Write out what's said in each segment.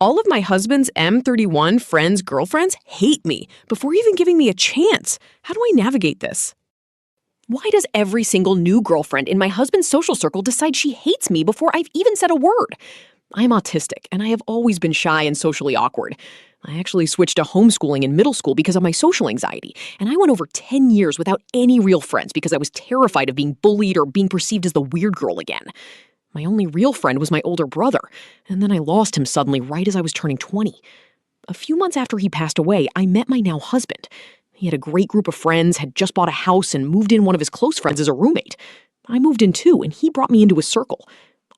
All of my husband's M31 friends' girlfriends hate me before even giving me a chance. How do I navigate this? Why does every single new girlfriend in my husband's social circle decide she hates me before I've even said a word? I'm autistic, and I have always been shy and socially awkward. I actually switched to homeschooling in middle school because of my social anxiety, and I went over 10 years without any real friends because I was terrified of being bullied or being perceived as the weird girl again. My only real friend was my older brother, and then I lost him suddenly right as I was turning 20. A few months after he passed away, I met my now husband. He had a great group of friends, had just bought a house, and moved in one of his close friends as a roommate. I moved in too, and he brought me into his circle.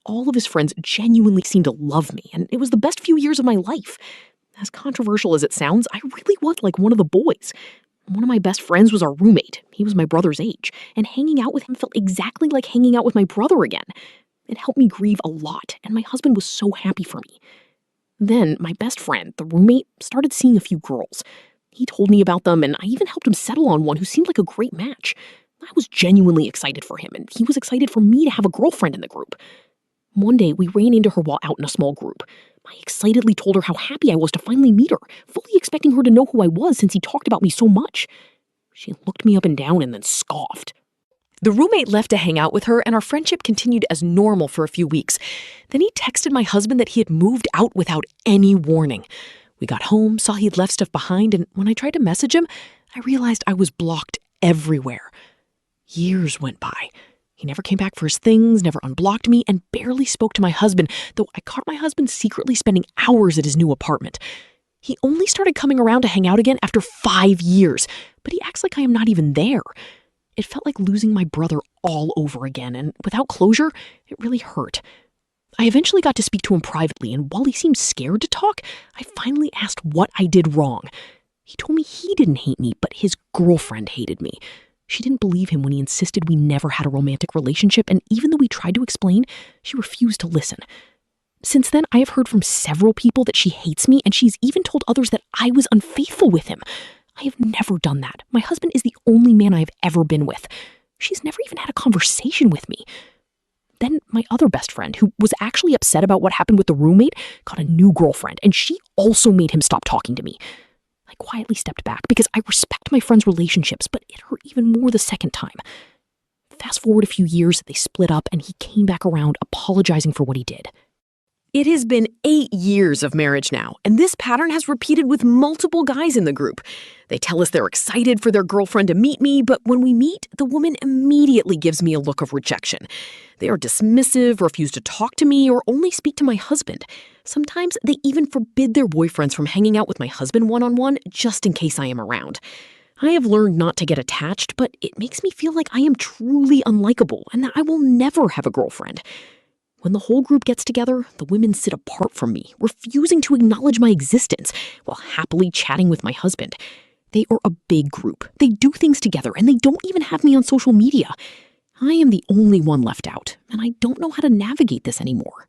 All of his friends genuinely seemed to love me, and it was the best few years of my life. As controversial as it sounds, I really was like one of the boys. One of my best friends was our roommate. He was my brother's age, and hanging out with him felt exactly like hanging out with my brother again. It helped me grieve a lot, and my husband was so happy for me. Then, my best friend, the roommate, started seeing a few girls. He told me about them, and I even helped him settle on one who seemed like a great match. I was genuinely excited for him, and he was excited for me to have a girlfriend in the group. One day, we ran into her while out in a small group. I excitedly told her how happy I was to finally meet her, fully expecting her to know who I was since he talked about me so much. She looked me up and down and then scoffed. The roommate left to hang out with her, and our friendship continued as normal for a few weeks. Then he texted my husband that he had moved out without any warning. We got home, saw he'd left stuff behind, and when I tried to message him, I realized I was blocked everywhere. Years went by. He never came back for his things, never unblocked me, and barely spoke to my husband, though I caught my husband secretly spending hours at his new apartment. He only started coming around to hang out again after 5 years, but he acts like I am not even there. It felt like losing my brother all over again, and without closure, it really hurt. I eventually got to speak to him privately, and while he seemed scared to talk, I finally asked what I did wrong. He told me he didn't hate me, but his girlfriend hated me. She didn't believe him when he insisted we never had a romantic relationship, and even though we tried to explain, she refused to listen. Since then, I have heard from several people that she hates me, and she's even told others that I was unfaithful with him. I have never done that. My husband is the only man I have ever been with. She's never even had a conversation with me. Then my other best friend, who was actually upset about what happened with the roommate, got a new girlfriend, and she also made him stop talking to me. I quietly stepped back because I respect my friends' relationships, but it hurt even more the second time. Fast forward a few years, they split up, and he came back around apologizing for what he did. It has been 8 years of marriage now, and this pattern has repeated with multiple guys in the group. They tell us they're excited for their girlfriend to meet me, but when we meet, the woman immediately gives me a look of rejection. They are dismissive, refuse to talk to me, or only speak to my husband. Sometimes they even forbid their boyfriends from hanging out with my husband one-on-one just in case I am around. I have learned not to get attached, but it makes me feel like I am truly unlikable and that I will never have a girlfriend. When the whole group gets together, the women sit apart from me, refusing to acknowledge my existence, while happily chatting with my husband. They are a big group. They do things together, and they don't even have me on social media. I am the only one left out, and I don't know how to navigate this anymore.